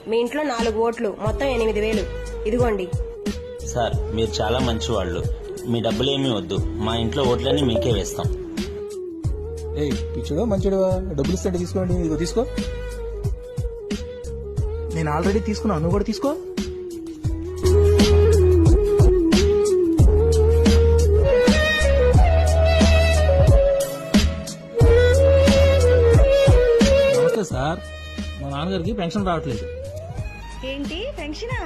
మీ ఇంట్లో 4 ఓట్లు, మొత్తం 8,000. ఇదిగోండి. సార్ మీరు చాలా మంచివాళ్ళు. మీ డబ్బులేమీ వద్దు, మా ఇంట్లో ఓట్లన్నీ మీకే వేస్తాం. ఏయ్ పిచ్చుడు మంచిడువా, డబ్బులు ఇస్తే తీసుకోండి. ఇదిగో తీసుకో. నేను ఆల్రెడీ తీసుకున్నాను, నువ్వు కూడా తీసుకో. నమస్తే సార్, మా నాన్నగారికి పెన్షన్ రావట్లేదు. ఏంటి పెన్షనా?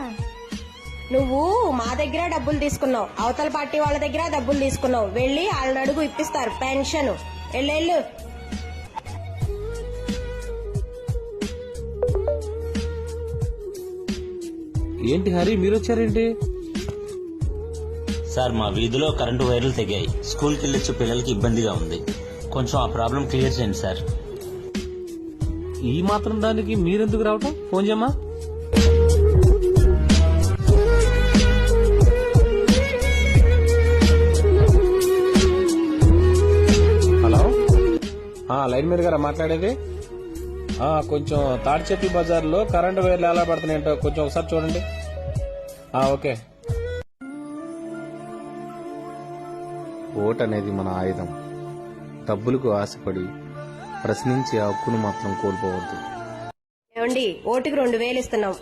నువ్వు మా దగ్గర డబ్బులు తీసుకున్నావు, అవతల పార్టీ వాళ్ళ దగ్గర డబ్బులు తీసుకున్నావు. వెళ్ళి వాళ్ళని అడుగు, ఇప్పిస్తారు పెన్షన్. వెళ్ళు. ఏంటి హరి, మీరు వచ్చారేంటి? సార్ మా వీధిలో కరెంటు వైర్లు తెగాయి. స్కూల్కి వెళ్ళొచ్చే పిల్లలకి ఇబ్బందిగా ఉంది. కొంచెం ఆ ప్రాబ్లం క్లియర్ చేయండి సార్. ఈ మాత్రం దానికి మీరెందుకు రావటం? ఫోన్ చేయమ్మా. హలో, లైన్ మీద గారా మాట్లాడేది? కొంచెం తాడిచెట్టు బజార్లో కరెంటు వైర్లు ఎలా పడుతున్నాయంటో కొంచెం ఒకసారి చూడండి. ఓకే. ఓట్ అనేది మన ఆయుధం. డబ్బులకు ఆశపడి ప్రశ్నించే హక్కును మాత్రం కోల్పోవద్దు. ఏమండి, ఓటుకు 2,000 ఇస్తున్నాం.